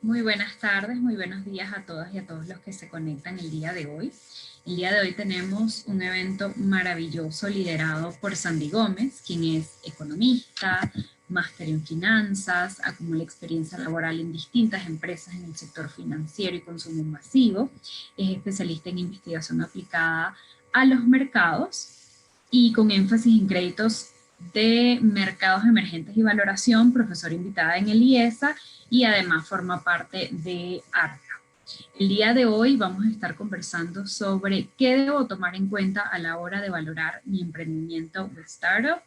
Muy buenas tardes, muy buenos días a todas y a todos los que se conectan el día de hoy. El día de hoy tenemos un evento maravilloso liderado por Sandy Gómez, quien es economista, máster en finanzas, acumula experiencia laboral en distintas empresas en el sector financiero y consumo masivo, es especialista en investigación aplicada a los mercados y con énfasis en créditos de mercados emergentes y valoración, profesora invitada en el IESA y además forma parte de ARCA. El día de hoy vamos a estar conversando sobre qué debo tomar en cuenta a la hora de valorar mi emprendimiento o startup.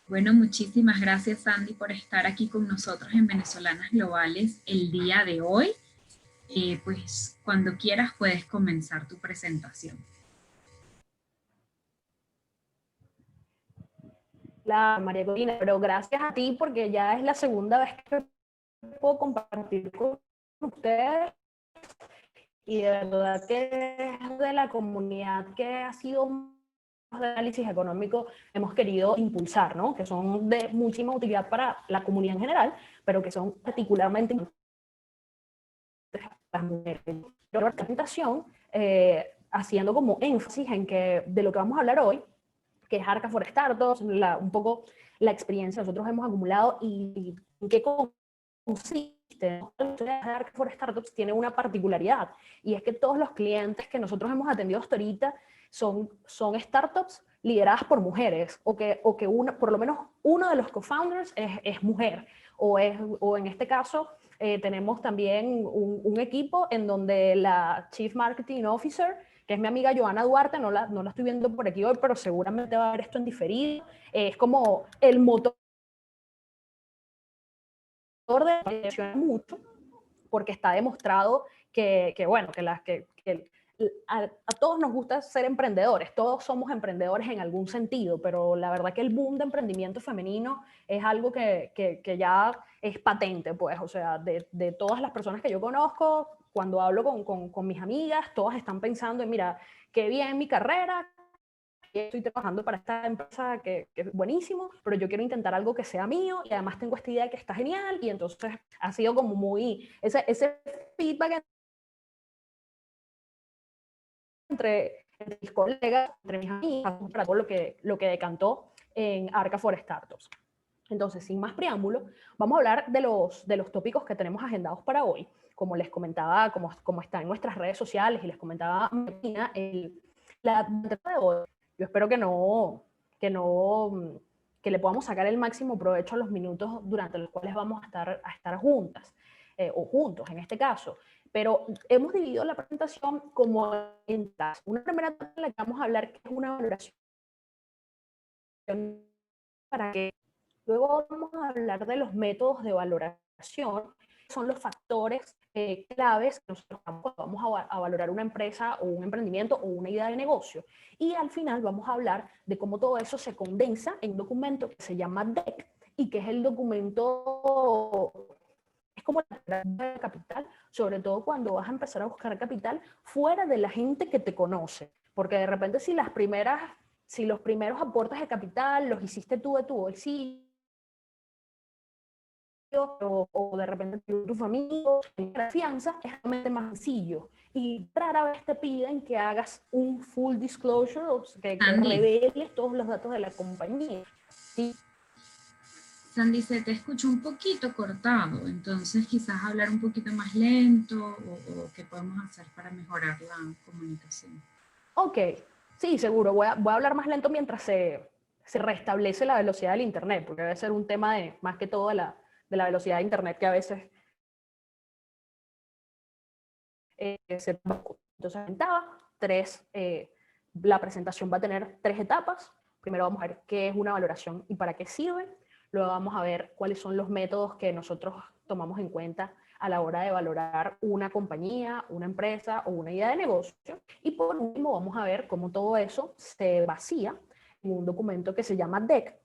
Bueno, muchísimas gracias Sandy por estar aquí con nosotros en Venezolanas Globales el día de hoy. Pues cuando quieras puedes comenzar tu presentación. La María Corina, pero gracias a ti porque ya es la segunda vez que puedo compartir con ustedes y de verdad que es de la comunidad que ha sido de análisis económico hemos querido impulsar, ¿no? Que son de muchísima utilidad para la comunidad en general, pero que son particularmente las mujeres. Pero la presentación, haciendo como énfasis en que de lo que vamos a hablar hoy, que es Arca for Startups, un poco la experiencia que nosotros hemos acumulado y en qué consiste, ¿no? La historia de Arca for Startups tiene una particularidad, y es que todos los clientes que nosotros hemos atendido hasta ahorita son startups lideradas por mujeres, o que por lo menos uno de los co-founders es mujer, o en este caso tenemos también un equipo en donde la Chief Marketing Officer, que es mi amiga Joana Duarte, no la estoy viendo por aquí hoy, pero seguramente va a ver esto en diferido, es como el motor de mucho, porque está demostrado bueno, a todos nos gusta ser emprendedores, todos somos emprendedores en algún sentido, pero la verdad que el boom de emprendimiento femenino es algo que ya es patente, pues, o sea, de todas las personas que yo conozco, cuando hablo con mis amigas, todas están pensando en, mira, qué bien mi carrera, estoy trabajando para esta empresa que es buenísimo, pero yo quiero intentar algo que sea mío y además tengo esta idea que está genial, y entonces ha sido como muy, ese feedback entre mis colegas, entre mis amigas, para todo lo que decantó en Arca for Startups. Entonces, sin más preámbulo, vamos a hablar de los tópicos que tenemos agendados para hoy. Como les comentaba, como está en nuestras redes sociales, y les comentaba Martina, la entrevista de hoy, yo espero que le podamos sacar el máximo provecho a los minutos durante los cuales vamos a estar juntas, o juntos en este caso. Pero hemos dividido la presentación como en tareas. Una primera etapa en la que vamos a hablar, que es una valoración, para que luego vamos a hablar de los métodos de valoración, que son los factores claves que nosotros vamos a valorar una empresa o un emprendimiento o una idea de negocio. Y al final vamos a hablar de cómo todo eso se condensa en un documento que se llama DEC, y que es el documento, es como la de capital, sobre todo cuando vas a empezar a buscar capital fuera de la gente que te conoce. Porque de repente si los primeros aportes de capital los hiciste tú de tu bolsillo, o de repente tu familia, la fianza, es realmente más sencillo. Y rara vez te piden que hagas un full disclosure, o que reveles todos los datos de la compañía. ¿Sí? Sandy, se te escucha un poquito cortado, entonces quizás hablar un poquito más lento o qué podemos hacer para mejorar la comunicación. Ok, sí, seguro. Voy a hablar más lento mientras se restablece la velocidad del internet, porque debe ser un tema más que todo de la velocidad de internet, que a veces se... Entonces, la presentación va a tener 3 etapas. Primero vamos a ver qué es una valoración y para qué sirve. Luego vamos a ver cuáles son los métodos que nosotros tomamos en cuenta a la hora de valorar una compañía, una empresa o una idea de negocio. Y por último vamos a ver cómo todo eso se vacía en un documento que se llama DEC,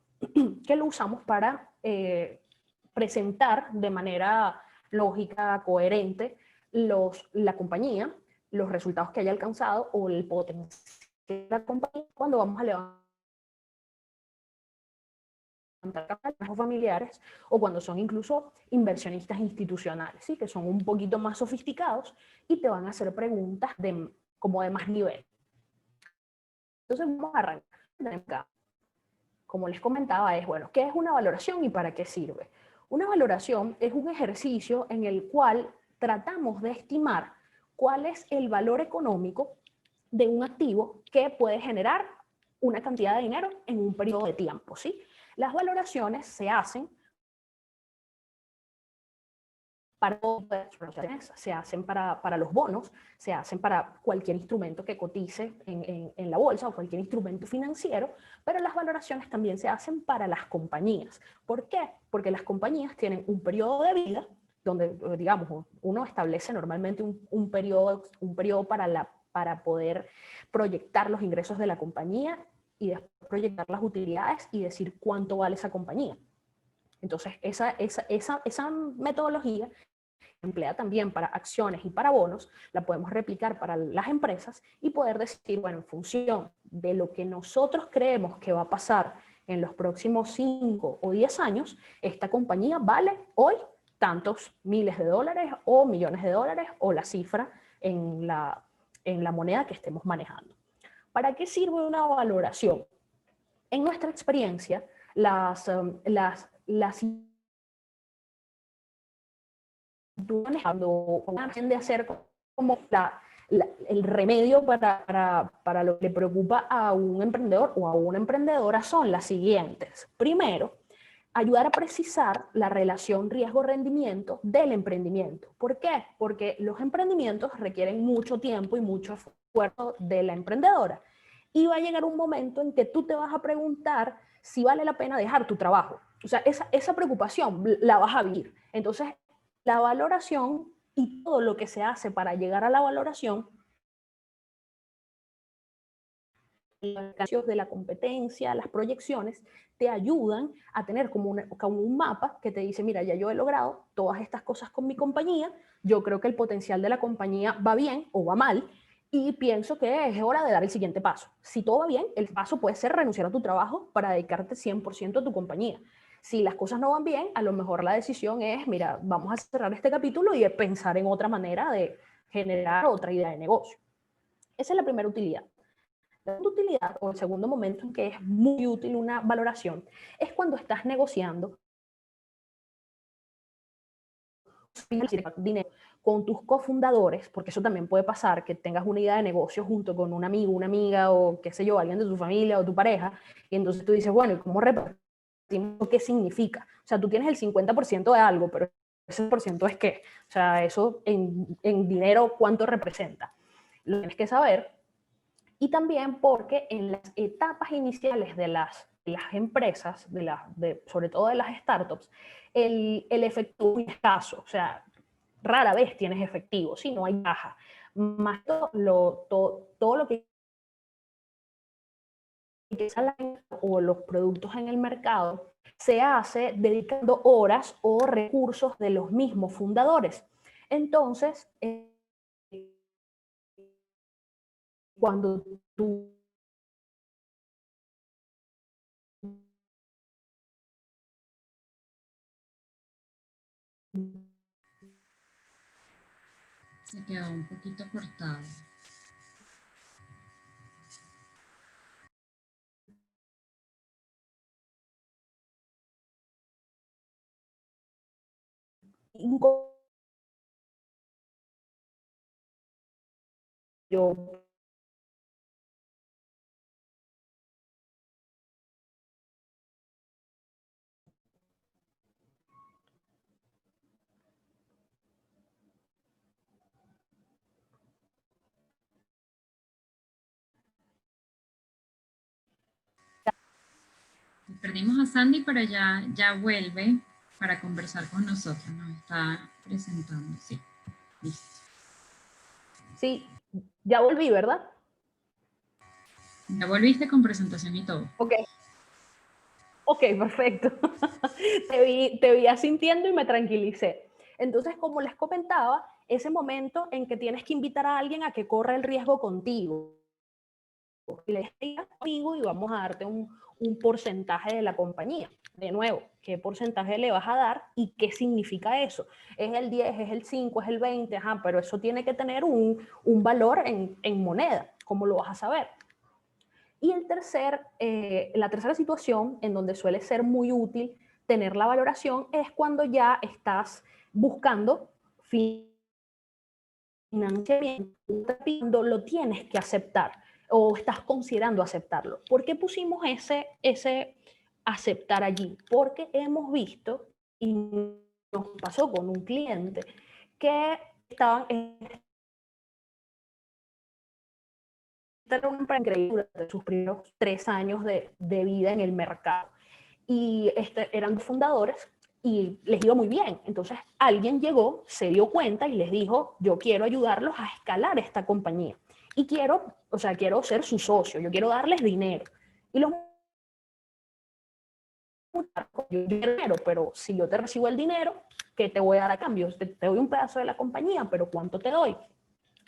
que lo usamos para presentar de manera lógica, coherente, la compañía, los resultados que haya alcanzado o el potencial de la compañía cuando vamos a levantar o familiares, o cuando son incluso inversionistas institucionales, ¿sí? Que son un poquito más sofisticados y te van a hacer preguntas como de más nivel. Entonces vamos a arrancar. Como les comentaba, bueno, ¿qué es una valoración y para qué sirve? Una valoración es un ejercicio en el cual tratamos de estimar cuál es el valor económico de un activo que puede generar una cantidad de dinero en un periodo de tiempo, ¿sí? Las valoraciones se hacen se hacen para los bonos, se hacen para cualquier instrumento que cotice en la bolsa o cualquier instrumento financiero, pero las valoraciones también se hacen para las compañías. ¿Por qué? Porque las compañías tienen un periodo de vida donde, digamos, uno establece normalmente un periodo para poder proyectar los ingresos de la compañía y después proyectar las utilidades y decir cuánto vale esa compañía. Entonces, esa metodología emplea también para acciones y para bonos, la podemos replicar para las empresas y poder decir, bueno, en función de lo que nosotros creemos que va a pasar en los próximos 5 o 10 años, esta compañía vale hoy tantos miles de dólares o millones de dólares o la cifra en la moneda que estemos manejando. ¿Para qué sirve una valoración? En nuestra experiencia, las cuando tiende a ser como el remedio para lo que le preocupa a un emprendedor o a una emprendedora son las siguientes. Primero, ayudar a precisar la relación riesgo-rendimiento del emprendimiento. ¿Por qué? Porque los emprendimientos requieren mucho tiempo y mucho esfuerzo de la emprendedora. Y va a llegar un momento en que tú te vas a preguntar si vale la pena dejar tu trabajo. O sea, esa preocupación la vas a vivir. Entonces, la valoración y todo lo que se hace para llegar a la valoración, los de la competencia, las proyecciones, te ayudan a tener como un mapa que te dice, mira, ya yo he logrado todas estas cosas con mi compañía, yo creo que el potencial de la compañía va bien o va mal, y pienso que es hora de dar el siguiente paso. Si todo va bien, el paso puede ser renunciar a tu trabajo para dedicarte 100% a tu compañía. Si las cosas no van bien, a lo mejor la decisión es, mira, vamos a cerrar este capítulo y pensar en otra manera de generar otra idea de negocio. Esa es la primera utilidad. La segunda utilidad, o el segundo momento en que es muy útil una valoración, es cuando estás negociando dinero con tus cofundadores, porque eso también puede pasar, que tengas una idea de negocio junto con un amigo, una amiga o qué sé yo, alguien de tu familia o tu pareja, y entonces tú dices, bueno, ¿y cómo repartimos? ¿Qué significa? O sea, tú tienes el 50% de algo, pero ese por ciento es qué. O sea, eso en dinero, ¿cuánto representa? Lo tienes que saber. Y también porque en las etapas iniciales de las empresas, sobre todo de las startups, el efectivo es muy escaso. O sea, rara vez tienes efectivo, si no hay caja. Más todo lo que o los productos en el mercado se hace dedicando horas o recursos de los mismos fundadores. Entonces, cuando tú Se quedó un poquito cortado. yo Perdimos a Sandy, pero ya vuelve para conversar con nosotros. Nos está presentando, sí. Listo. Sí, ya volví, ¿verdad? Ya volviste con presentación y todo. Ok. Ok, perfecto. Te vi asintiendo y me tranquilicé. Entonces, como les comentaba, ese momento en que tienes que invitar a alguien a que corra el riesgo contigo, le digas conmigo y vamos a darte un porcentaje de la compañía. De nuevo, ¿qué porcentaje le vas a dar y qué significa eso? ¿Es el 10, es el 5, es el 20? Ajá, pero eso tiene que tener un valor en moneda. ¿Cómo lo vas a saber? Y la tercera situación en donde suele ser muy útil tener la valoración es cuando ya estás buscando financiamiento, cuando lo tienes que aceptar o estás considerando aceptarlo. ¿Por qué pusimos ese aceptar allí? Porque hemos visto, y nos pasó con un cliente, que estaban en una empresa increíble de sus primeros 3 años de vida en el mercado. Y eran fundadores y les iba muy bien. Entonces alguien llegó, se dio cuenta y les dijo, yo quiero ayudarlos a escalar esta compañía. Y quiero ser su socio, yo quiero darles dinero. Y los yo quiero dinero, pero si yo te recibo el dinero, ¿qué te voy a dar a cambio? Te doy un pedazo de la compañía, pero ¿cuánto te doy?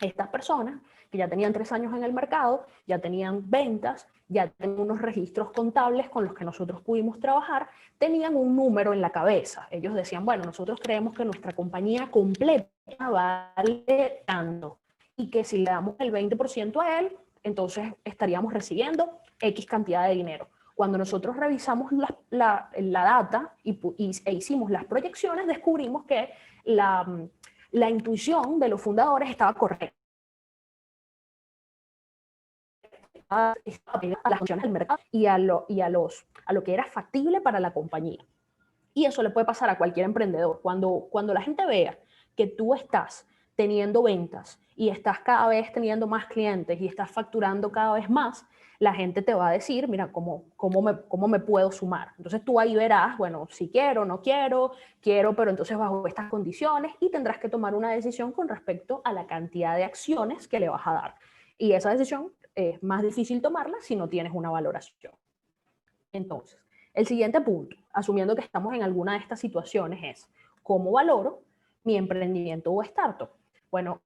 Estas personas que ya tenían 3 años en el mercado, ya tenían ventas, ya tenían unos registros contables con los que nosotros pudimos trabajar, tenían un número en la cabeza. Ellos decían, bueno, nosotros creemos que nuestra compañía completa vale tanto y que si le damos el 20% a él, entonces estaríamos recibiendo X cantidad de dinero. Cuando nosotros revisamos la data e hicimos las proyecciones, descubrimos que la intuición de los fundadores estaba correcta. A las condiciones del mercado y a lo que era factible para la compañía. Y eso le puede pasar a cualquier emprendedor. Cuando la gente vea que tú estás teniendo ventas y estás cada vez teniendo más clientes y estás facturando cada vez más, la gente te va a decir, mira, ¿cómo me puedo sumar? Entonces tú ahí verás, bueno, si quiero, no quiero, pero entonces bajo estas condiciones y tendrás que tomar una decisión con respecto a la cantidad de acciones que le vas a dar. Y esa decisión es más difícil tomarla si no tienes una valoración. Entonces, el siguiente punto, asumiendo que estamos en alguna de estas situaciones, es ¿cómo valoro mi emprendimiento o startup? Bueno,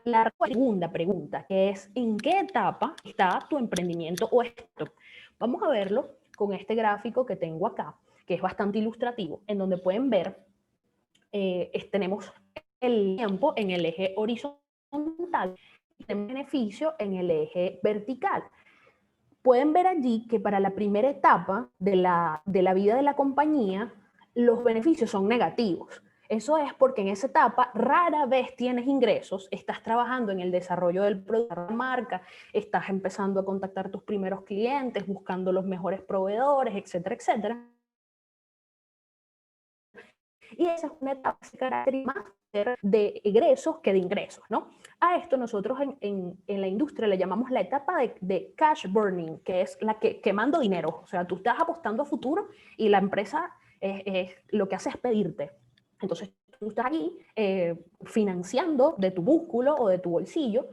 la segunda pregunta, que es ¿en qué etapa está tu emprendimiento o startup? Vamos a verlo con este gráfico que tengo acá, que es bastante ilustrativo, en donde pueden ver, tenemos el tiempo en el eje horizontal y el beneficio en el eje vertical. Pueden ver allí que para la primera etapa de la vida de la compañía, los beneficios son negativos. Eso es porque en esa etapa rara vez tienes ingresos, estás trabajando en el desarrollo del producto de la marca, estás empezando a contactar tus primeros clientes, buscando los mejores proveedores, etcétera, etcétera. Y esa es una etapa que se caracteriza más de egresos que de ingresos, ¿no? A esto nosotros en la industria le llamamos la etapa de cash burning, que es la que quemando dinero. O sea, tú estás apostando a futuro y la empresa lo que hace es pedirte. Entonces, tú estás aquí financiando de tu músculo o de tu bolsillo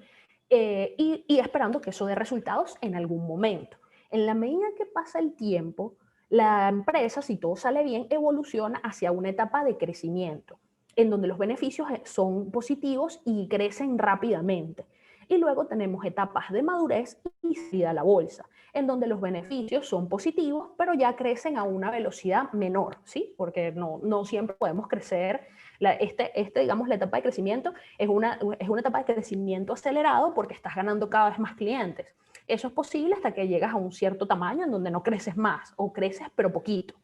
y esperando que eso dé resultados en algún momento. En la medida que pasa el tiempo, la empresa, si todo sale bien, evoluciona hacia una etapa de crecimiento, en donde los beneficios son positivos y crecen rápidamente. Y luego tenemos etapas de madurez y salida a la bolsa, en donde los beneficios son positivos, pero ya crecen a una velocidad menor, ¿sí? Porque no siempre podemos crecer. Digamos, la etapa de crecimiento es una etapa de crecimiento acelerado porque estás ganando cada vez más clientes. Eso es posible hasta que llegas a un cierto tamaño en donde no creces más o creces pero poquito.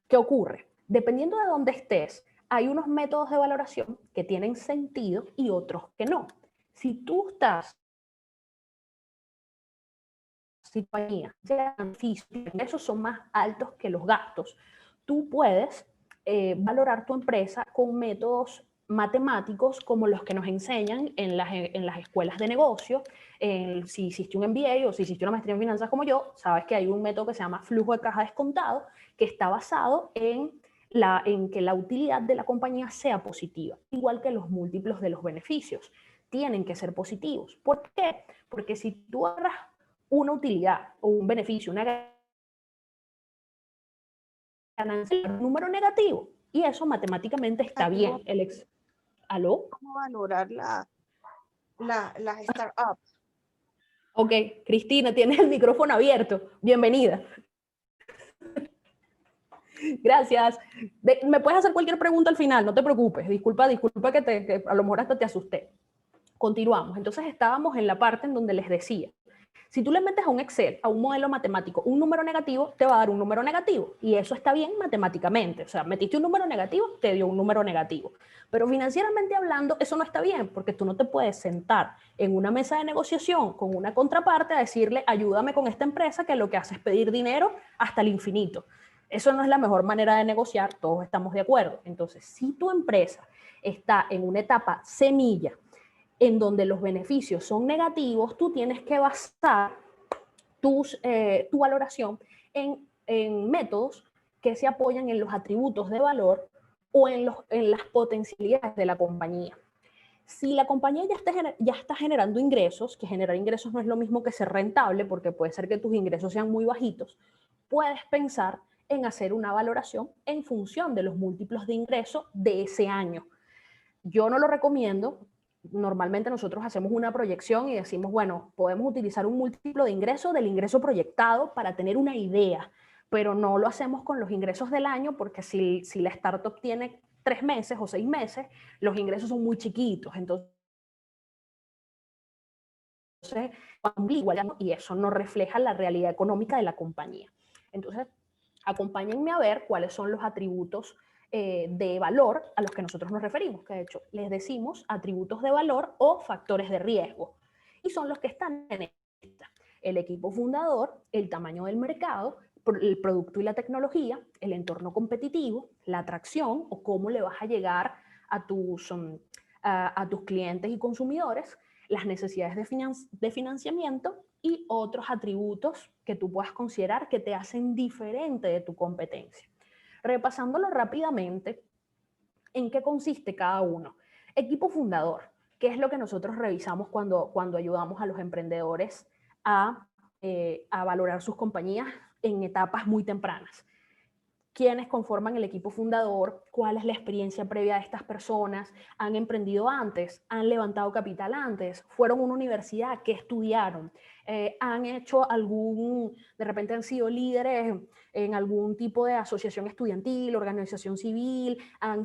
¿Qué ocurre? Dependiendo de dónde estés, hay unos métodos de valoración que tienen sentido y otros que no. Si tú estás compañía, esos son más altos que los gastos, tú puedes valorar tu empresa con métodos matemáticos como los que nos enseñan en las escuelas de negocio. Si hiciste un MBA o si hiciste una maestría en finanzas como yo, sabes que hay un método que se llama flujo de caja descontado, que está basado en que la utilidad de la compañía sea positiva, igual que los múltiplos de los beneficios. Tienen que ser positivos. ¿Por qué? Porque si tú agarras una utilidad o un beneficio, una ganancia, un número negativo, y eso matemáticamente está bien. ¿Aló? ¿Cómo valorar las startups. Ok, Cristina, tienes el micrófono abierto. Bienvenida. Gracias. Me puedes hacer cualquier pregunta al final, no te preocupes. Disculpa que a lo mejor hasta te asusté. Continuamos. Entonces estábamos en la parte en donde les decía, si tú le metes a un Excel, a un modelo matemático, un número negativo, te va a dar un número negativo. Y eso está bien matemáticamente. O sea, metiste un número negativo, te dio un número negativo. Pero financieramente hablando, eso no está bien, porque tú no te puedes sentar en una mesa de negociación con una contraparte a decirle, ayúdame con esta empresa que lo que hace es pedir dinero hasta el infinito. Eso no es la mejor manera de negociar, todos estamos de acuerdo. Entonces, si tu empresa está en una etapa semilla, en donde los beneficios son negativos, tú tienes que basar tu valoración en métodos que se apoyan en los atributos de valor o en las potencialidades de la compañía. Si la compañía ya está generando ingresos, que generar ingresos no es lo mismo que ser rentable, porque puede ser que tus ingresos sean muy bajitos, puedes pensar en hacer una valoración en función de los múltiplos de ingreso de ese año. Yo no lo recomiendo. Normalmente nosotros hacemos una proyección y decimos, bueno, podemos utilizar un múltiplo de ingreso del ingreso proyectado para tener una idea, pero no lo hacemos con los ingresos del año porque si la startup tiene 3 meses o 6 meses, los ingresos son muy chiquitos. Entonces, y eso no refleja la realidad económica de la compañía. Entonces, acompáñenme a ver cuáles son los atributos de valor a los que nosotros nos referimos, que de hecho les decimos atributos de valor o factores de riesgo. Y son los que están en esta: el equipo fundador, el tamaño del mercado, el producto y la tecnología, el entorno competitivo, la atracción o cómo le vas a llegar a tus clientes y consumidores, las necesidades de financiamiento y otros atributos que tú puedas considerar que te hacen diferente de tu competencia. Repasándolo rápidamente, ¿en qué consiste cada uno? Equipo fundador, que es lo que nosotros revisamos cuando ayudamos a los emprendedores a valorar sus compañías en etapas muy tempranas. ¿Quiénes conforman el equipo fundador? ¿Cuál es la experiencia previa de estas personas? ¿Han emprendido antes? ¿Han levantado capital antes? ¿Fueron a una universidad? ¿Qué estudiaron? ¿Han hecho de repente han sido líderes en algún tipo de asociación estudiantil, organización civil? ¿Han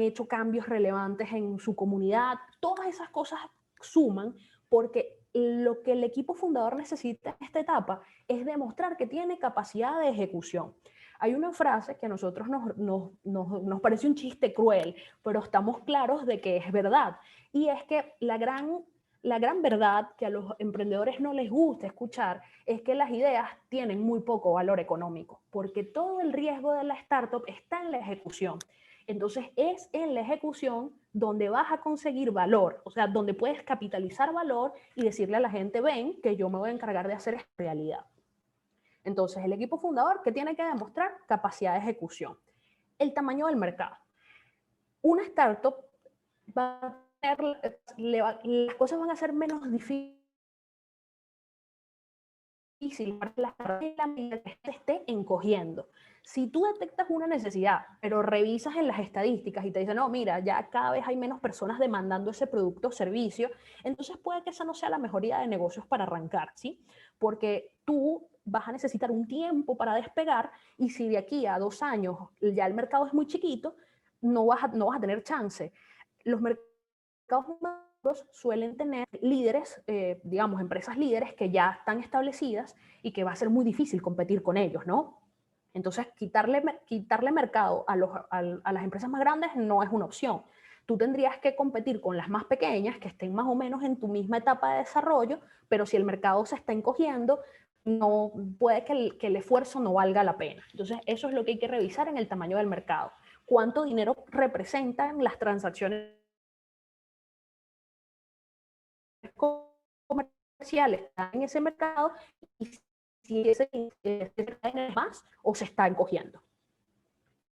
hecho cambios relevantes en su comunidad? Todas esas cosas suman, porque lo que el equipo fundador necesita en esta etapa es demostrar que tiene capacidad de ejecución. Hay una frase que a nosotros nos parece un chiste cruel, pero estamos claros de que es verdad. Y es que la gran verdad que a los emprendedores no les gusta escuchar es que las ideas tienen muy poco valor económico, porque todo el riesgo de la startup está en la ejecución. Entonces es en la ejecución donde vas a conseguir valor, o sea, donde puedes capitalizar valor y decirle a la gente, ven, que yo me voy a encargar de hacer esta realidad. Entonces, el equipo fundador, que tiene que demostrar capacidad de ejecución. El tamaño del mercado. Una startup va a tener, las cosas van a ser menos difíciles para la medida que se esté encogiendo. Si tú detectas una necesidad, pero revisas en las estadísticas y te dicen, no, mira, ya cada vez hay menos personas demandando ese producto o servicio, entonces puede que esa no sea la mejor idea de negocios para arrancar, ¿sí? Porque tú vas a necesitar un tiempo para despegar y si de aquí a 2 años ya el mercado es muy chiquito, no vas a tener chance. Los mercados suelen tener líderes, digamos, empresas líderes que ya están establecidas y que va a ser muy difícil competir con ellos, ¿no? Entonces, quitarle mercado a las empresas más grandes no es una opción. Tú tendrías que competir con las más pequeñas, que estén más o menos en tu misma etapa de desarrollo, pero si el mercado se está encogiendo, no, puede que el esfuerzo no valga la pena. Entonces, eso es lo que hay que revisar en el tamaño del mercado. ¿Cuánto dinero representan las transacciones comerciales en ese mercado y si ese mercado es más o se está encogiendo?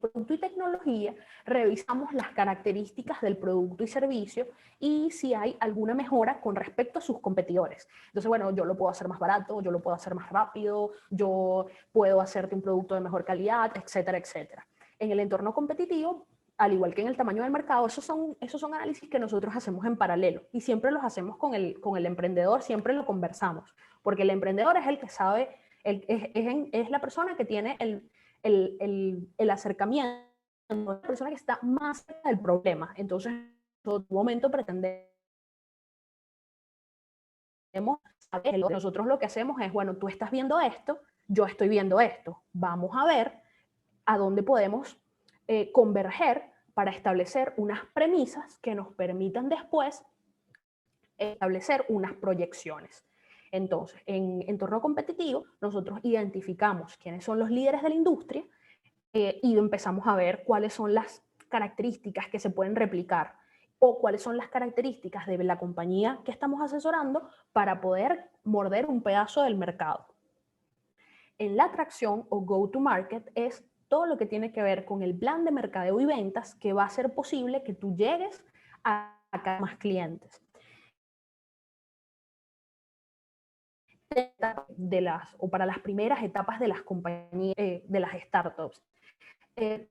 Producto y tecnología, revisamos las características del producto y servicio y si hay alguna mejora con respecto a sus competidores. Entonces, bueno, yo lo puedo hacer más barato, yo lo puedo hacer más rápido, yo puedo hacerte un producto de mejor calidad, etcétera, etcétera. En el entorno competitivo, al igual que en el tamaño del mercado, esos son análisis que nosotros hacemos en paralelo y siempre los hacemos con el emprendedor, siempre lo conversamos, porque el emprendedor es el que sabe, es la persona que tiene el acercamiento, la persona que está más cerca del problema. Entonces, en todo momento pretendemos saber, nosotros lo que hacemos es, bueno, tú estás viendo esto, yo estoy viendo esto, vamos a ver a dónde podemos converger para establecer unas premisas que nos permitan después establecer unas proyecciones. Entonces, en entorno competitivo, nosotros identificamos quiénes son los líderes de la industria y empezamos a ver cuáles son las características que se pueden replicar o cuáles son las características de la compañía que estamos asesorando para poder morder un pedazo del mercado. En la atracción o go-to-market es todo lo que tiene que ver con el plan de mercadeo y ventas que va a hacer posible que tú llegues a cada más clientes. Para las primeras etapas de las compañías, de las startups.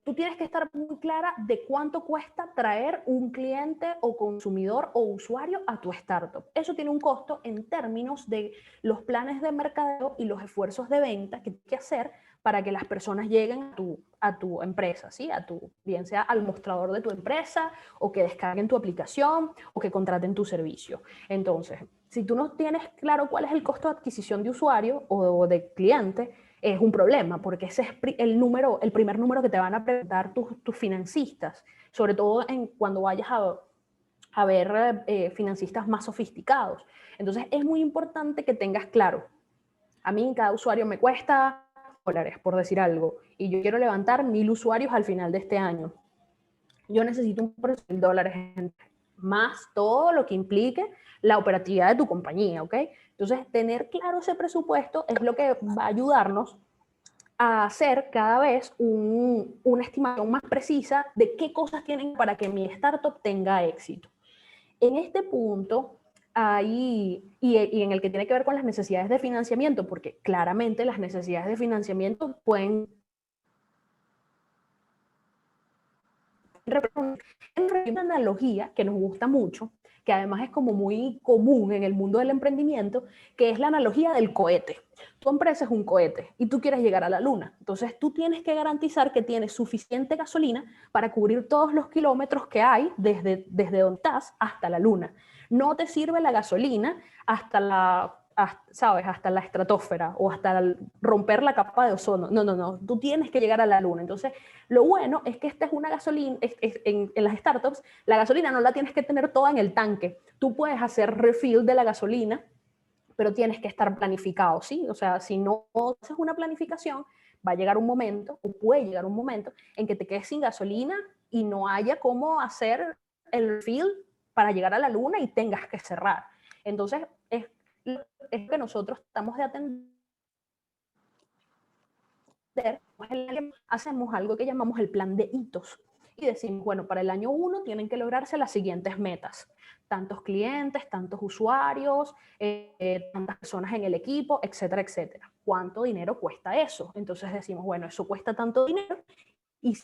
Tú tienes que estar muy clara de cuánto cuesta traer un cliente o consumidor o usuario a tu startup. Eso tiene un costo en términos de los planes de mercadeo y los esfuerzos de venta que tienes que hacer para que las personas lleguen a tu empresa, ¿sí? Bien sea al mostrador de tu empresa o que descarguen tu aplicación o que contraten tu servicio. Entonces, si tú no tienes claro cuál es el costo de adquisición de usuario o de cliente, es un problema, porque ese es el primer número que te van a preguntar tus financistas, sobre todo cuando vayas a ver financistas más sofisticados. Entonces es muy importante que tengas claro, a mí cada usuario me cuesta $, por decir algo, y yo quiero levantar 1000 usuarios al final de este año. Yo necesito un precio de $100, más todo lo que implique la operatividad de tu compañía, ¿ok? Entonces, tener claro ese presupuesto es lo que va a ayudarnos a hacer cada vez una estimación más precisa de qué cosas tienen para que mi startup tenga éxito. En este punto, y en el que tiene que ver con las necesidades de financiamiento, porque claramente las necesidades de financiamiento pueden una analogía que nos gusta mucho, que además es como muy común en el mundo del emprendimiento, que es la analogía del cohete. Tu empresa es un cohete y tú quieres llegar a la luna. Entonces tú tienes que garantizar que tienes suficiente gasolina para cubrir todos los kilómetros que hay desde donde estás hasta la luna. No te sirve la gasolina hasta la estratosfera o hasta romper la capa de ozono. No, tú tienes que llegar a la luna. Entonces, lo bueno es que esta es una gasolina, en las startups, la gasolina no la tienes que tener toda en el tanque. Tú puedes hacer refill de la gasolina, pero tienes que estar planificado, ¿sí? O sea, si no haces una planificación, va a llegar un momento, o puede llegar un momento, en que te quedes sin gasolina y no haya cómo hacer el refill para llegar a la luna y tengas que cerrar. Entonces, es que nosotros estamos de atender, hacemos algo que llamamos el plan de hitos y decimos, bueno, para el año 1 tienen que lograrse las siguientes metas, tantos clientes, tantos usuarios, tantas personas en el equipo, etcétera, etcétera. ¿Cuánto dinero cuesta eso? Entonces decimos, bueno, eso cuesta tanto dinero y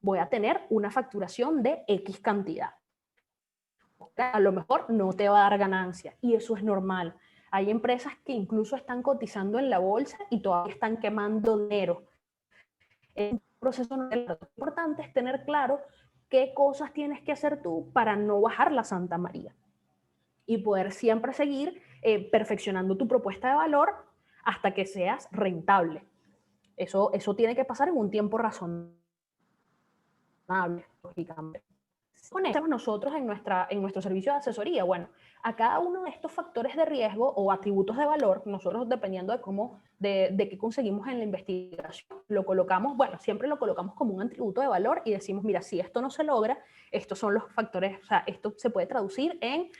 voy a tener una facturación de X cantidad. A lo mejor no te va a dar ganancia y eso es normal. Hay empresas que incluso están cotizando en la bolsa y todavía están quemando dinero. Es un proceso importante es tener claro qué cosas tienes que hacer tú para no bajar la Santa María y poder siempre seguir perfeccionando tu propuesta de valor hasta que seas rentable. Eso tiene que pasar en un tiempo razonable, lógicamente. Conectamos nosotros en nuestro servicio de asesoría. Bueno, a cada uno de estos factores de riesgo o atributos de valor, nosotros dependiendo de qué conseguimos en la investigación, lo colocamos, bueno, siempre lo colocamos como un atributo de valor y decimos, mira, si esto no se logra, estos son los factores, o sea, esto se puede traducir en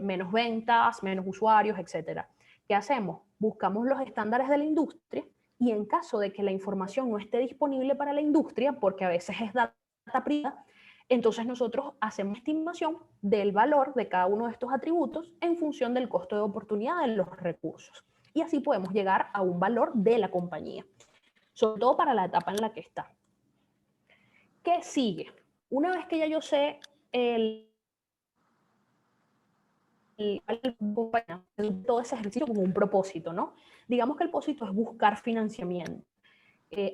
menos ventas, menos usuarios, etcétera. ¿Qué hacemos? Buscamos los estándares de la industria y en caso de que la información no esté disponible para la industria, porque a veces es data privada, entonces nosotros hacemos estimación del valor de cada uno de estos atributos en función del costo de oportunidad de los recursos. Y así podemos llegar a un valor de la compañía, sobre todo para la etapa en la que está. ¿Qué sigue? Una vez que ya yo sé todo ese ejercicio como un propósito, ¿no? Digamos que el propósito es buscar financiamiento.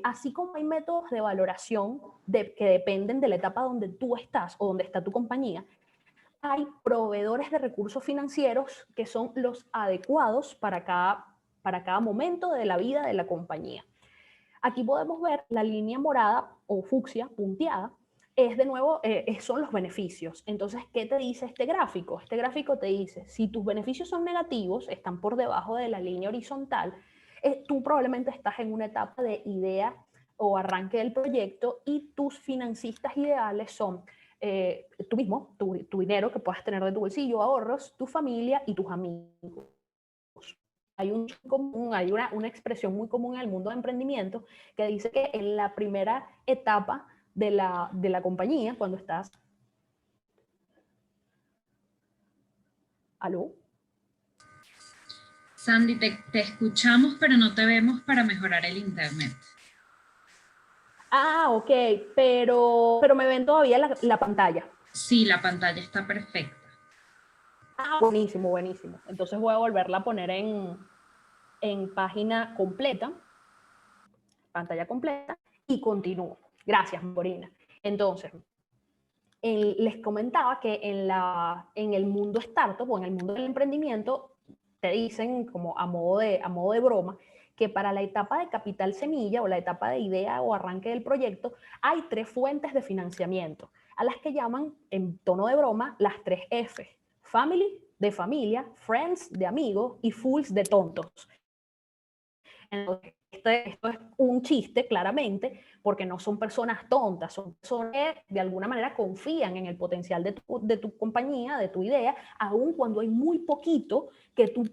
Así como hay métodos de valoración que dependen de la etapa donde tú estás o donde está tu compañía, hay proveedores de recursos financieros que son los adecuados para cada momento de la vida de la compañía. Aquí podemos ver la línea morada o fucsia punteada, es de nuevo, son los beneficios. Entonces, ¿qué te dice este gráfico? Este gráfico te dice, si tus beneficios son negativos, están por debajo de la línea horizontal, tú probablemente estás en una etapa de idea o arranque del proyecto y tus financistas ideales son tú mismo, tu dinero que puedas tener de tu bolsillo, ahorros, tu familia y tus amigos. Hay una expresión muy común en el mundo de emprendimiento que dice que en la primera etapa de la compañía, cuando estás... ¿Aló? Sandy, te escuchamos, pero no te vemos para mejorar el internet. Ah, ok, pero me ven todavía la pantalla. Sí, la pantalla está perfecta. Ah, buenísimo, buenísimo. Entonces voy a volverla a poner en página completa, pantalla completa, y continúo. Gracias, Morina. Entonces, les comentaba que en el mundo startup o en el mundo del emprendimiento te dicen como a modo de broma que para la etapa de capital semilla o la etapa de idea o arranque del proyecto hay 3 fuentes de financiamiento, a las que llaman en tono de broma las 3 F: family, de familia; friends, de amigos; y fools, de tontos. Entonces, esto es un chiste, claramente, porque no son personas tontas, son personas que de alguna manera confían en el potencial de tu compañía, de tu idea, aun cuando hay muy poquito que tú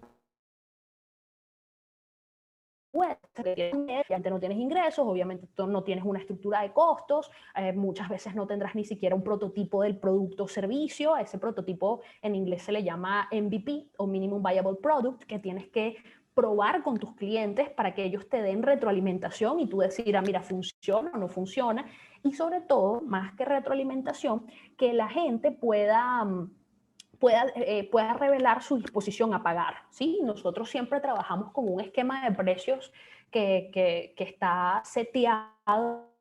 puedes. Obviamente no tienes ingresos, obviamente tú no tienes una estructura de costos, muchas veces no tendrás ni siquiera un prototipo del producto o servicio. A ese prototipo en inglés se le llama MVP o Minimum Viable Product, que tienes que probar con tus clientes para que ellos te den retroalimentación y tú decir, ah, mira, funciona o no funciona. Y sobre todo, más que retroalimentación, que la gente pueda revelar su disposición a pagar, ¿sí? Nosotros siempre trabajamos con un esquema de precios que está seteado.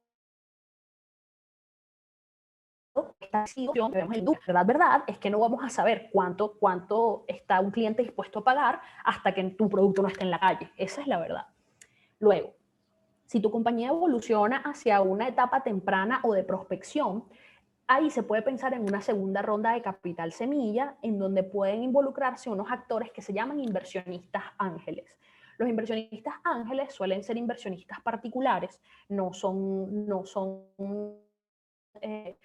La verdad es que no vamos a saber cuánto está un cliente dispuesto a pagar hasta que tu producto no esté en la calle. Esa es la verdad. Luego, si tu compañía evoluciona hacia una etapa temprana o de prospección, ahí se puede pensar en una segunda ronda de capital semilla, en donde pueden involucrarse unos actores que se llaman inversionistas ángeles. Los inversionistas ángeles suelen ser inversionistas particulares, no son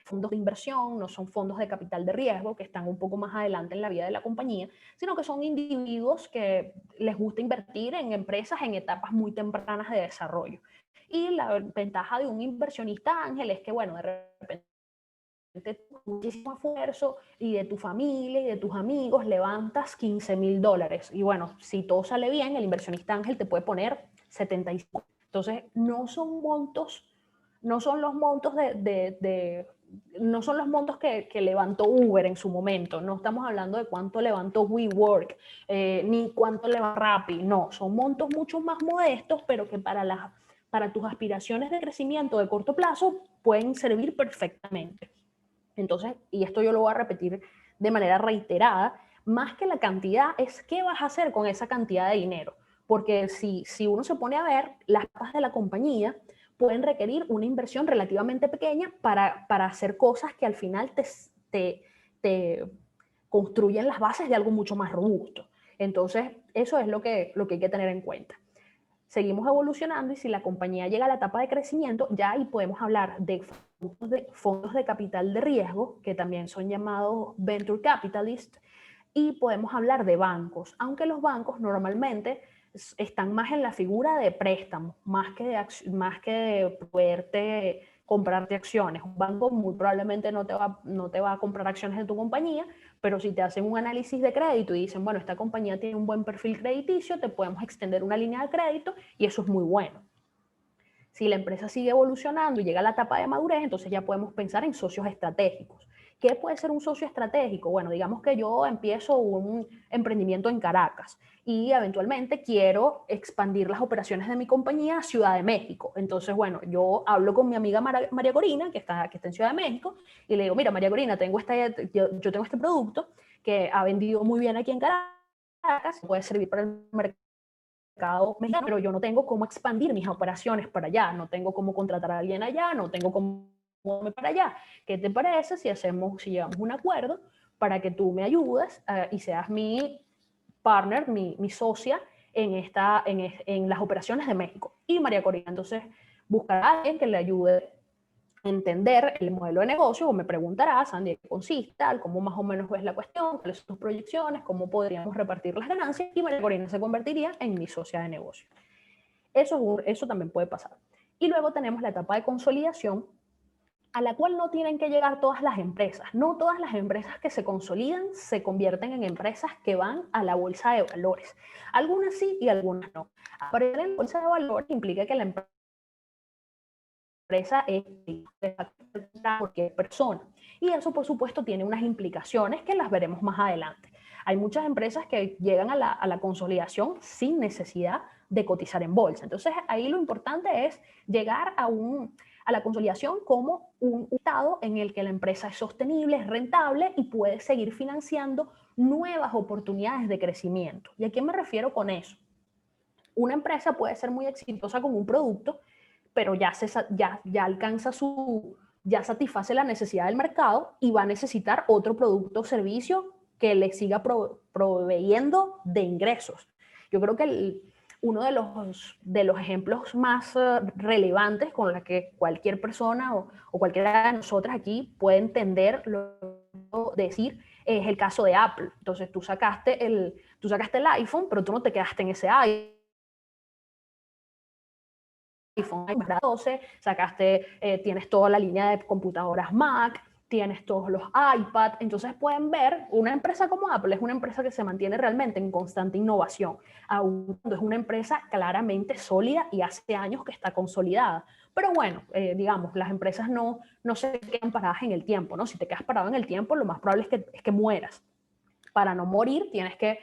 fondos de inversión, no son fondos de capital de riesgo que están un poco más adelante en la vida de la compañía, sino que son individuos que les gusta invertir en empresas en etapas muy tempranas de desarrollo. Y la ventaja de un inversionista ángel es que, bueno, de repente muchísimo esfuerzo y de tu familia y de tus amigos levantas $15,000. Y bueno, si todo sale bien, el inversionista ángel te puede poner 75. Entonces, no son montos, no son los montos no son los montos que levantó Uber en su momento. No estamos hablando de cuánto levantó WeWork, ni cuánto levantó Rappi. No, son montos mucho más modestos, pero que para tus aspiraciones de crecimiento de corto plazo pueden servir perfectamente. Entonces, y esto yo lo voy a repetir de manera reiterada, más que la cantidad es qué vas a hacer con esa cantidad de dinero. Porque si uno se pone a ver, las partes de la compañía pueden requerir una inversión relativamente pequeña para hacer cosas que al final te construyen las bases de algo mucho más robusto. Entonces, eso es lo que hay que tener en cuenta. Seguimos evolucionando y si la compañía llega a la etapa de crecimiento, ya ahí podemos hablar de fondos de capital de riesgo, que también son llamados venture capitalists, y podemos hablar de bancos, aunque los bancos normalmente están más en la figura de préstamos, más que de poderte comprarte acciones. Un banco muy probablemente no te va a comprar acciones de tu compañía, pero si te hacen un análisis de crédito y dicen, bueno, esta compañía tiene un buen perfil crediticio, te podemos extender una línea de crédito y eso es muy bueno. Si la empresa sigue evolucionando y llega a la etapa de madurez, entonces ya podemos pensar en socios estratégicos. ¿Qué puede ser un socio estratégico? Bueno, digamos que yo empiezo un emprendimiento en Caracas y eventualmente quiero expandir las operaciones de mi compañía a Ciudad de México. Entonces, bueno, yo hablo con mi amiga María Corina, que está en Ciudad de México, y le digo, mira, María Corina, yo tengo este producto que ha vendido muy bien aquí en Caracas, puede servir para el mercado mexicano, pero yo no tengo cómo expandir mis operaciones para allá, no tengo cómo contratar a alguien allá, no tengo cómo para allá. ¿Qué te parece si llegamos a un acuerdo para que tú me ayudes y seas mi partner, mi socia en las operaciones de México? Y María Corina entonces buscará a alguien que le ayude a entender el modelo de negocio, o me preguntará, Sandy, ¿qué consiste? Tal, ¿cómo más o menos ves la cuestión? ¿Cuáles son tus proyecciones? ¿Cómo podríamos repartir las ganancias? Y María Corina se convertiría en mi socia de negocio. Eso también puede pasar. Y luego tenemos la etapa de consolidación, a la cual no tienen que llegar todas las empresas. No todas las empresas que se consolidan se convierten en empresas que van a la bolsa de valores. Algunas sí y algunas no. Aparecer en la bolsa de valores implica que la empresa es cualquier persona. Y eso, por supuesto, tiene unas implicaciones que las veremos más adelante. Hay muchas empresas que llegan a la consolidación sin necesidad de cotizar en bolsa. Entonces, ahí lo importante es llegar a la consolidación como un estado en el que la empresa es sostenible, es rentable y puede seguir financiando nuevas oportunidades de crecimiento. ¿Y a qué me refiero con eso? Una empresa puede ser muy exitosa con un producto, pero ya alcanza ya satisface la necesidad del mercado y va a necesitar otro producto o servicio que le siga proveyendo de ingresos. Yo creo que uno de los ejemplos más relevantes con la que cualquier persona o cualquiera de nosotras aquí puede entender decir es el caso de Apple. Entonces tú sacaste el iPhone, pero tú no te quedaste en ese iPhone, 12, tienes toda la línea de computadoras Mac, tienes todos los iPad, entonces pueden ver, una empresa como Apple es una empresa que se mantiene realmente en constante innovación, aún cuando es una empresa claramente sólida y hace años que está consolidada. Pero bueno, digamos, las empresas no se quedan paradas en el tiempo, ¿no? Si te quedas parado en el tiempo, lo más probable es que mueras. Para no morir tienes que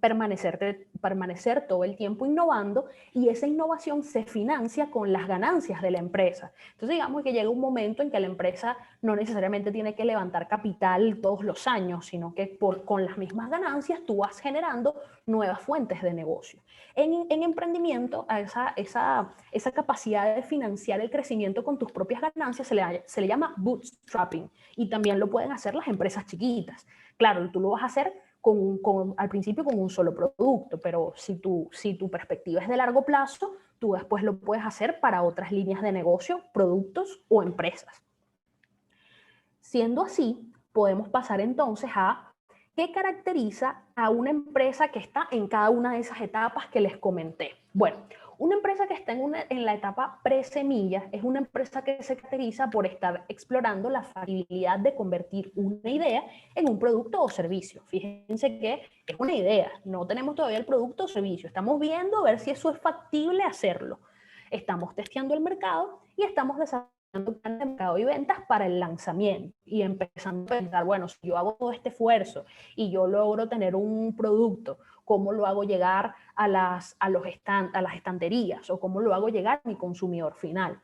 permanecer todo el tiempo innovando y esa innovación se financia con las ganancias de la empresa. Entonces digamos que llega un momento en que la empresa no necesariamente tiene que levantar capital todos los años, sino que con las mismas ganancias tú vas generando nuevas fuentes de negocio. En emprendimiento, a esa capacidad de financiar el crecimiento con tus propias ganancias se le llama bootstrapping, y también lo pueden hacer las empresas chiquitas. Claro, tú lo vas a hacer al principio con un solo producto, pero si tu perspectiva es de largo plazo, tú después lo puedes hacer para otras líneas de negocio, productos o empresas. Siendo así, podemos pasar entonces a qué caracteriza a una empresa que está en cada una de esas etapas que les comenté. Bueno, una empresa que está en la etapa pre-semilla es una empresa que se caracteriza por estar explorando la facilidad de convertir una idea en un producto o servicio. Fíjense que es una idea, no tenemos todavía el producto o servicio, estamos viendo a ver si eso es factible hacerlo. Estamos testeando el mercado y estamos desarrollando un plan de mercado y ventas para el lanzamiento y empezando a pensar, bueno, si yo hago todo este esfuerzo y yo logro tener un producto, ¿cómo lo hago llegar a las estanterías o cómo lo hago llegar a mi consumidor final?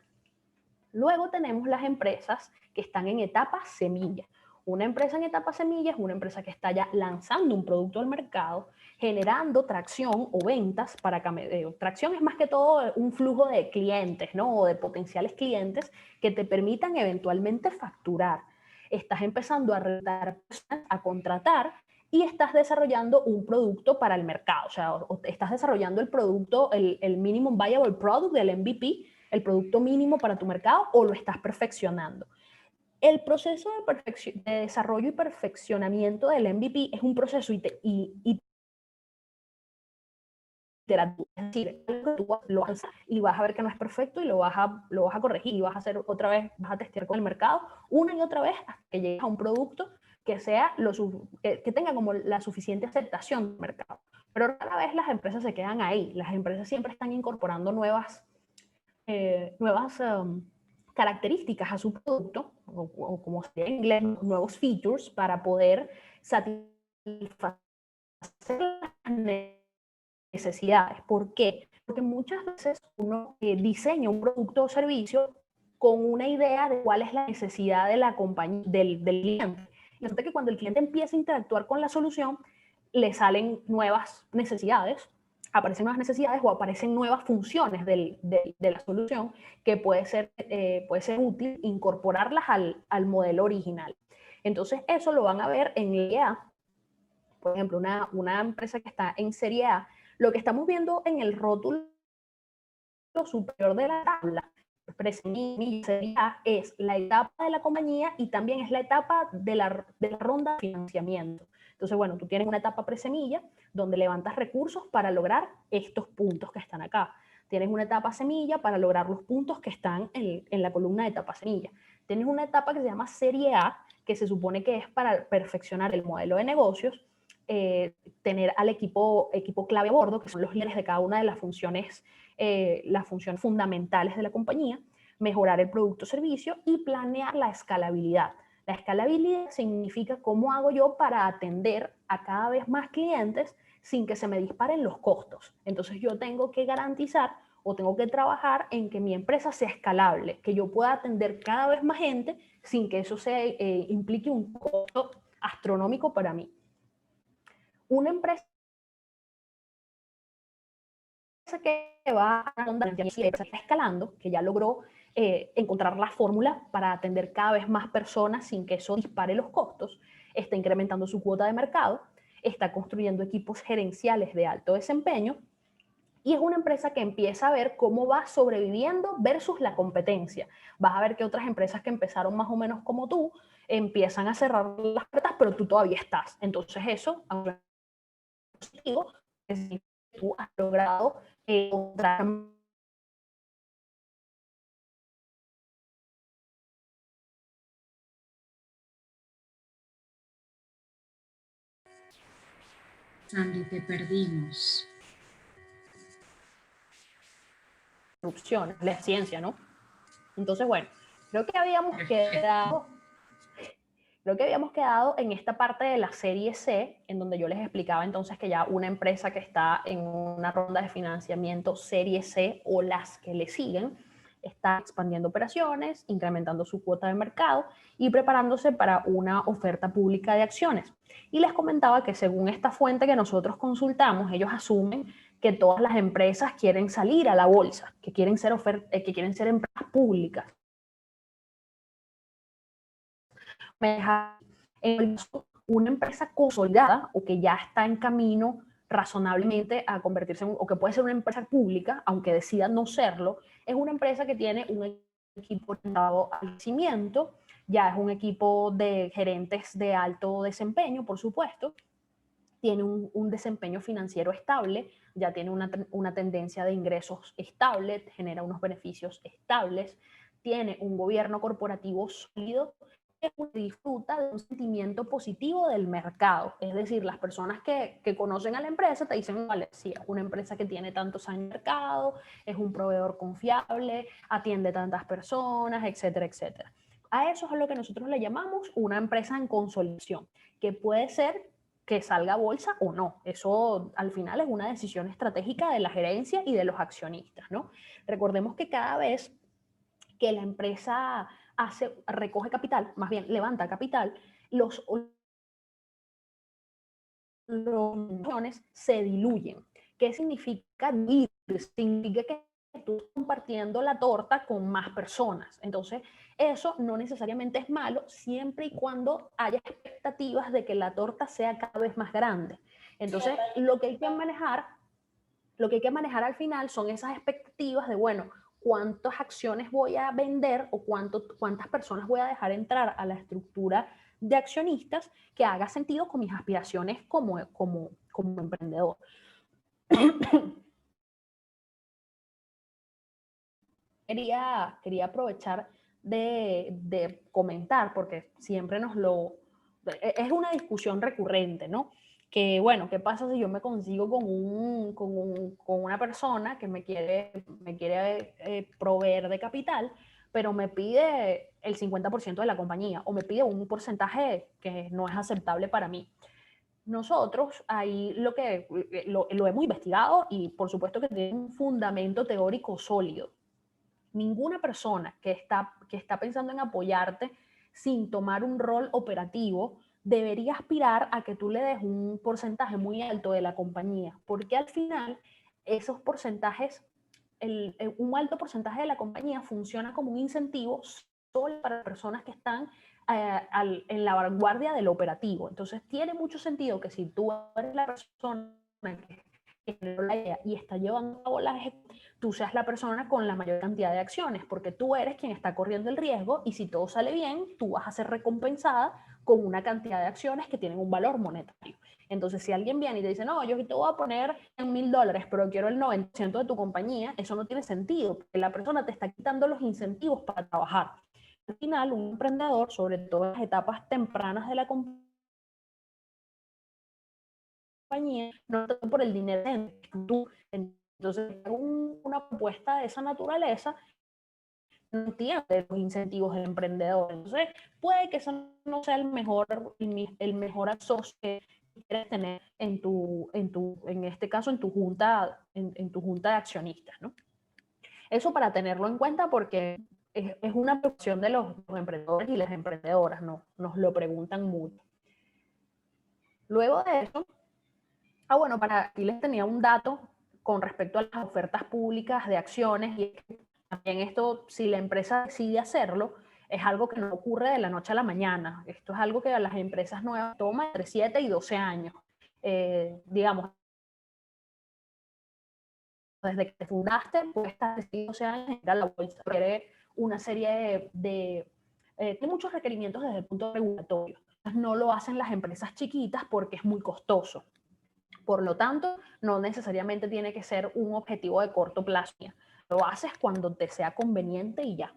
Luego tenemos las empresas que están en etapa semilla. Una empresa en etapa semilla es una empresa que está ya lanzando un producto al mercado, generando tracción o ventas para tracción es más que todo un flujo de clientes, ¿no? O de potenciales clientes que te permitan eventualmente facturar. Estás empezando a retar, a contratar y estás desarrollando un producto para el mercado. O sea, estás desarrollando el producto, el Minimum Viable Product del MVP, el producto mínimo para tu mercado, o lo estás perfeccionando. El proceso de desarrollo y perfeccionamiento del MVP es un proceso iterativo. Es decir, tú lo vas a hacer y vas a ver que no es perfecto y lo vas a corregir y vas a hacer otra vez, vas a testear con el mercado una y otra vez hasta que llegues a un producto que tenga como la suficiente aceptación del mercado. Pero rara vez las empresas se quedan ahí. Las empresas siempre están incorporando nuevas nuevas características a su producto, o como se dice en inglés, nuevos features para poder satisfacer las necesidades. ¿Por qué? Porque muchas veces uno diseña un producto o servicio con una idea de cuál es la necesidad de la compañía, del cliente. Y resulta que cuando el cliente empieza a interactuar con la solución, le salen nuevas necesidades, aparecen nuevas necesidades o aparecen nuevas funciones de la solución que puede ser útil incorporarlas al modelo original. Entonces eso lo van a ver en Serie A. Por ejemplo, una empresa que está en Serie A, lo que estamos viendo en el rótulo superior de la tabla, presemilla, es la etapa de la compañía y también es la etapa de la ronda de financiamiento. Entonces, bueno, tú tienes una etapa presemilla donde levantas recursos para lograr estos puntos que están acá. Tienes una etapa semilla para lograr los puntos que están en la columna de etapa semilla. Tienes una etapa que se llama Serie A, que se supone que es para perfeccionar el modelo de negocios, tener al equipo clave a bordo, que son los líderes de cada una de las funciones fundamentales de la compañía, mejorar el producto o servicio y planear la escalabilidad. La escalabilidad significa cómo hago yo para atender a cada vez más clientes sin que se me disparen los costos. Entonces yo tengo que garantizar o tengo que trabajar en que mi empresa sea escalable, que yo pueda atender cada vez más gente sin que eso implique un costo astronómico para mí. Una empresa que va a está escalando, que ya logró encontrar la fórmula para atender cada vez más personas sin que eso dispare los costos, está incrementando su cuota de mercado, está construyendo equipos gerenciales de alto desempeño y es una empresa que empieza a ver cómo va sobreviviendo versus la competencia. Vas a ver que otras empresas que empezaron más o menos como tú empiezan a cerrar las puertas, pero tú todavía estás. Entonces eso, aunque es positivo, es que tú has logrado encontrar Sandy, te perdimos. erupciones, la ciencia, ¿no? Entonces, bueno, creo que habíamos quedado en esta parte de la serie C, en donde yo les explicaba entonces que ya una empresa que está en una ronda de financiamiento serie C o las que le siguen, está expandiendo operaciones, incrementando su cuota de mercado y preparándose para una oferta pública de acciones. Y les comentaba que según esta fuente que nosotros consultamos, ellos asumen que todas las empresas quieren salir a la bolsa, que quieren ser empresas públicas. En una empresa consolidada o que ya está en camino razonablemente a convertirse o que puede ser una empresa pública, aunque decida no serlo, es una empresa que tiene un equipo orientado al crecimiento, ya es un equipo de gerentes de alto desempeño, por supuesto, tiene un desempeño financiero estable, ya tiene una tendencia de ingresos estable, genera unos beneficios estables, tiene un gobierno corporativo sólido, que disfruta de un sentimiento positivo del mercado. Es decir, las personas que conocen a la empresa te dicen, vale, sí, es una empresa que tiene tantos años de mercado, es un proveedor confiable, atiende tantas personas, etcétera, etcétera. A eso es a lo que nosotros le llamamos una empresa en consolidación, que puede ser que salga a bolsa o no. Eso al final es una decisión estratégica de la gerencia y de los accionistas, ¿no? Recordemos que cada vez que la empresa recoge capital, más bien levanta capital, los millones se diluyen. ¿Qué significa diluir? Significa que tú estás compartiendo la torta con más personas. Entonces, eso no necesariamente es malo siempre y cuando haya expectativas de que la torta sea cada vez más grande. Entonces, lo que hay que manejar al final son esas expectativas de, bueno, cuántas acciones voy a vender o cuántas personas voy a dejar entrar a la estructura de accionistas que haga sentido con mis aspiraciones como emprendedor. Quería aprovechar de comentar, porque siempre es una discusión recurrente, ¿no? que bueno, ¿qué pasa si yo me consigo con una persona que me quiere proveer de capital, pero me pide el 50% de la compañía o me pide un porcentaje que no es aceptable para mí? Nosotros ahí lo hemos investigado y por supuesto que tiene un fundamento teórico sólido. Ninguna persona que está pensando en apoyarte sin tomar un rol operativo debería aspirar a que tú le des un porcentaje muy alto de la compañía, porque al final esos porcentajes, un alto porcentaje de la compañía funciona como un incentivo solo para personas que están en la vanguardia del operativo. Entonces tiene mucho sentido que si tú eres la persona que generó la idea y está llevando a cabo la ejecución, tú seas la persona con la mayor cantidad de acciones, porque tú eres quien está corriendo el riesgo y si todo sale bien, tú vas a ser recompensada con una cantidad de acciones que tienen un valor monetario. Entonces, si alguien viene y te dice, no, yo te voy a poner $100,000, pero quiero el 90% de tu compañía, eso no tiene sentido, porque la persona te está quitando los incentivos para trabajar. Al final, un emprendedor, sobre todo en las etapas tempranas de la compañía, no tanto por el dinero que tú. Entonces, una propuesta de esa naturaleza no entiende los incentivos del emprendedor. Entonces, puede que eso no sea el mejor socio que quieres tener en este caso, en tu junta de accionistas, ¿no? Eso para tenerlo en cuenta porque es una preocupación de los emprendedores y las emprendedoras, ¿no? Nos lo preguntan mucho. Luego de eso, bueno, para aquí les tenía un dato con respecto a las ofertas públicas de acciones, y también esto, si la empresa decide hacerlo, es algo que no ocurre de la noche a la mañana. Esto es algo que a las empresas nuevas toma entre 7 y 12 años. Digamos, desde que te fundaste, pues estás de 12 años en la bolsa. Requiere una serie de muchos requerimientos desde el punto regulatorio. No lo hacen las empresas chiquitas porque es muy costoso. Por lo tanto, no necesariamente tiene que ser un objetivo de corto plazo. Lo haces cuando te sea conveniente y ya.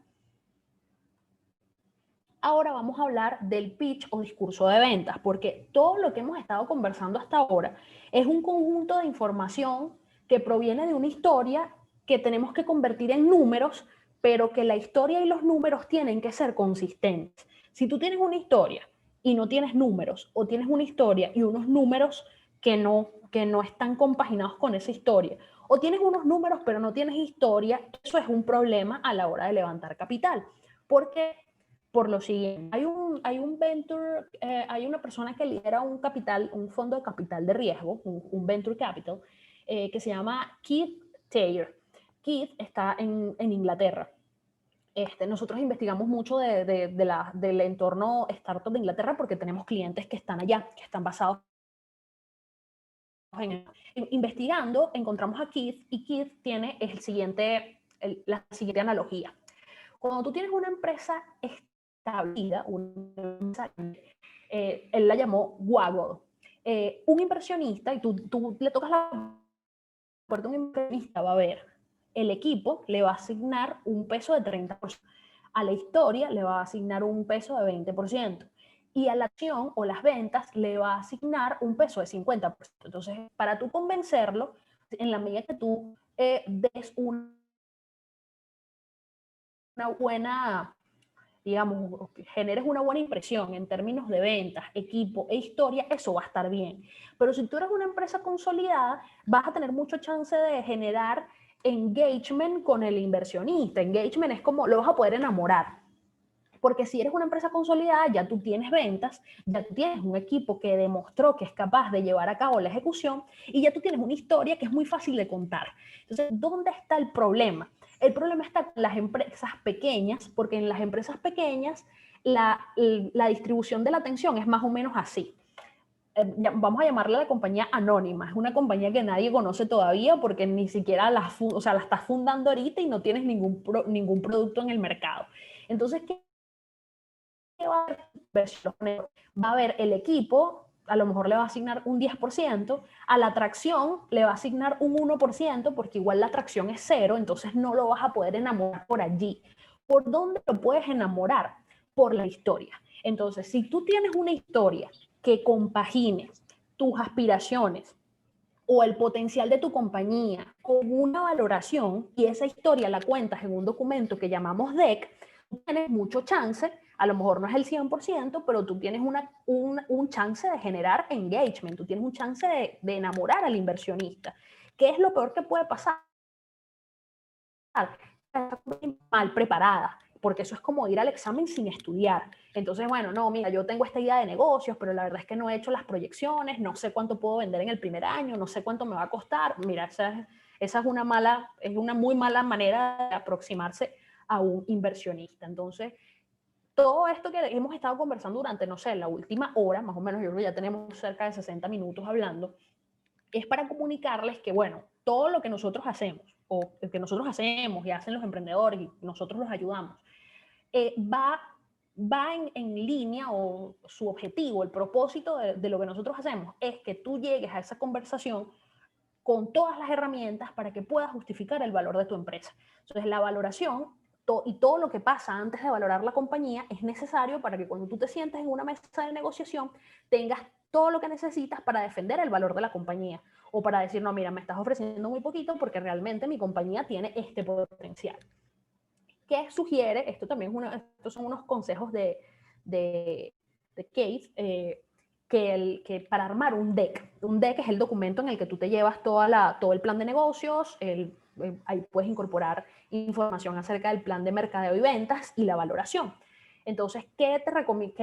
Ahora vamos a hablar del pitch o discurso de ventas, porque todo lo que hemos estado conversando hasta ahora es un conjunto de información que proviene de una historia que tenemos que convertir en números, pero que la historia y los números tienen que ser consistentes. Si tú tienes una historia y no tienes números, o tienes una historia y unos números que no están compaginados con esa historia, o tienes unos números pero no tienes historia, eso es un problema a la hora de levantar capital, porque por lo siguiente, hay un venture, hay una persona que lidera un fondo de capital de riesgo, un venture capital, que se llama Keith Taylor. Keith está en Inglaterra. Nosotros investigamos mucho del entorno startup de Inglaterra porque tenemos clientes que están allá, que están basados investigando, encontramos a Keith y Keith tiene la siguiente analogía. Cuando tú tienes una empresa establecida, él la llamó Waggle, un inversionista, y tú le tocas la puerta a un inversionista, va a ver, el equipo le va a asignar un peso de 30%, a la historia le va a asignar un peso de 20%, y a la acción o las ventas le va a asignar un peso de 50%. Entonces, para tú convencerlo, en la medida que tú des una buena, digamos, generes una buena impresión en términos de ventas, equipo e historia, eso va a estar bien. Pero si tú eres una empresa consolidada, vas a tener mucho chance de generar engagement con el inversionista. Engagement es como lo vas a poder enamorar. Porque si eres una empresa consolidada, ya tú tienes ventas, ya tú tienes un equipo que demostró que es capaz de llevar a cabo la ejecución y ya tú tienes una historia que es muy fácil de contar. Entonces, ¿dónde está el problema? El problema está en las empresas pequeñas, porque en las empresas pequeñas la distribución de la atención es más o menos así. Vamos a llamarla la compañía anónima. Es una compañía que nadie conoce todavía porque ni siquiera la estás fundando ahorita y no tienes ningún producto en el mercado. Entonces, ¿qué va a haber el equipo? A lo mejor le va a asignar un 10%, a la atracción le va a asignar un 1%, porque igual la atracción es cero, entonces no lo vas a poder enamorar por allí. ¿Por dónde lo puedes enamorar? Por la historia. Entonces, si tú tienes una historia que compagine tus aspiraciones o el potencial de tu compañía con una valoración y esa historia la cuentas en un documento que llamamos deck, tienes mucho chance, a lo mejor no es el 100%, pero tú tienes un chance de generar engagement, tú tienes un chance de enamorar al inversionista. ¿Qué es lo peor que puede pasar? Mal preparada, porque eso es como ir al examen sin estudiar. Entonces, bueno, no, mira, yo tengo esta idea de negocios, pero la verdad es que no he hecho las proyecciones, no sé cuánto puedo vender en el primer año, no sé cuánto me va a costar. Mira, esa es una muy mala manera de aproximarse a un inversionista. Entonces, todo esto que hemos estado conversando durante, no sé, la última hora, más o menos, yo creo que ya tenemos cerca de 60 minutos hablando, es para comunicarles que, bueno, todo lo que nosotros hacemos, o que nosotros hacemos y hacen los emprendedores y nosotros los ayudamos, va en línea, o su objetivo, el propósito de lo que nosotros hacemos es que tú llegues a esa conversación con todas las herramientas para que puedas justificar el valor de tu empresa. Entonces, la valoración y todo lo que pasa antes de valorar la compañía es necesario para que cuando tú te sientes en una mesa de negociación tengas todo lo que necesitas para defender el valor de la compañía o para decir, no, mira, me estás ofreciendo muy poquito porque realmente mi compañía tiene este potencial. ¿Qué sugiere? Esto también estos son unos consejos de Case, que para armar un deck es el documento en el que tú te llevas todo el plan de negocios, ahí puedes incorporar información acerca del plan de mercadeo y ventas y la valoración. Entonces, ¿qué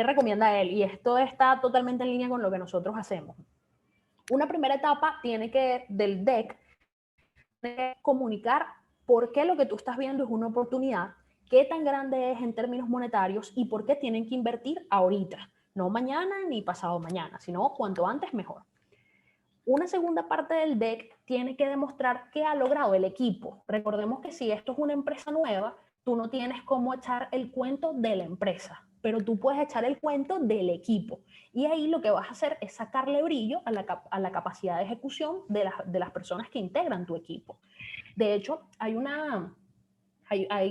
recomienda él? Y esto está totalmente en línea con lo que nosotros hacemos. Una primera etapa del deck, de comunicar por qué lo que tú estás viendo es una oportunidad, qué tan grande es en términos monetarios y por qué tienen que invertir ahorita, no mañana ni pasado mañana, sino cuanto antes mejor. Una segunda parte del deck tiene que demostrar qué ha logrado el equipo. Recordemos que si esto es una empresa nueva, tú no tienes cómo echar el cuento de la empresa, pero tú puedes echar el cuento del equipo. Y ahí lo que vas a hacer es sacarle brillo a la capacidad de ejecución de las personas que integran tu equipo. De hecho, hay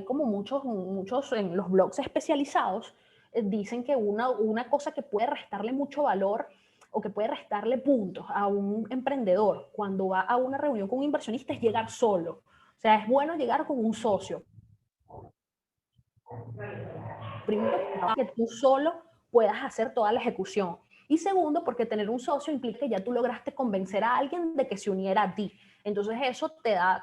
como muchos en los blogs especializados dicen que una cosa que puede restarle mucho valor o que puede restarle puntos a un emprendedor cuando va a una reunión con un inversionista es llegar solo. O sea, es bueno llegar con un socio. Primero, que tú solo puedas hacer toda la ejecución. Y segundo, porque tener un socio implica que ya tú lograste convencer a alguien de que se uniera a ti. Entonces eso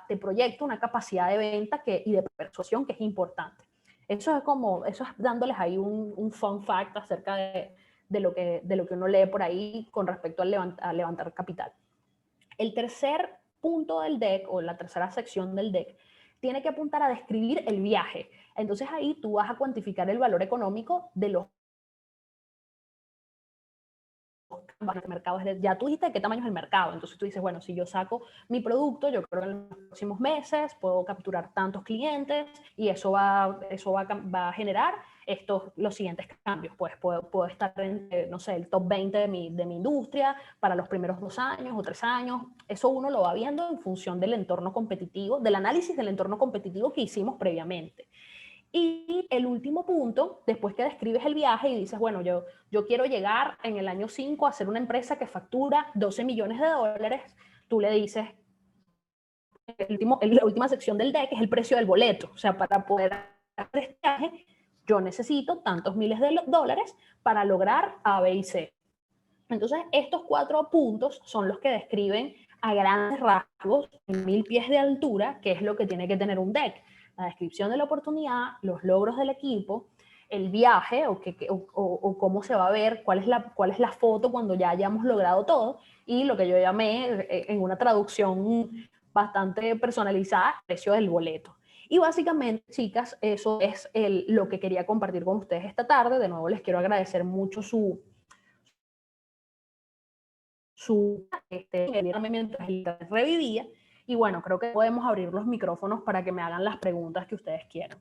te proyecta una capacidad de venta y de persuasión que es importante. Eso es dándoles ahí un fun fact acerca de lo que uno lee por ahí con respecto a levantar capital. El tercer punto del deck, o la tercera sección del deck, tiene que apuntar a describir el viaje. Entonces ahí tú vas a cuantificar el valor económico de los mercados. Ya tú dijiste de qué tamaño es el mercado, entonces tú dices, bueno, si yo saco mi producto, yo creo que en los próximos meses puedo capturar tantos clientes y eso va a generar los siguientes cambios. Pues puedo estar en, no sé, el top 20 de mi industria para los primeros 2 años o 3 años. Eso uno lo va viendo en función del entorno competitivo, del análisis del entorno competitivo que hicimos previamente. Y el último punto, después que describes el viaje y dices, bueno, yo quiero llegar en el año 5 a ser una empresa que factura 12 millones de dólares, tú le dices, la última sección del deck es el precio del boleto. O sea, para poder hacer este viaje, yo necesito tantos miles de dólares para lograr A, B y C. Entonces, estos 4 puntos son los que describen a grandes rasgos, en 1000 pies de altura, qué es lo que tiene que tener un deck. La descripción de la oportunidad, los logros del equipo, el viaje o cómo se va a ver, cuál es la foto cuando ya hayamos logrado todo, y lo que yo llamé en una traducción bastante personalizada, precio del boleto. Y básicamente, chicas, eso es lo que quería compartir con ustedes esta tarde. De nuevo, les quiero agradecer mucho su mientras el revivía. Y bueno, creo que podemos abrir los micrófonos para que me hagan las preguntas que ustedes quieran.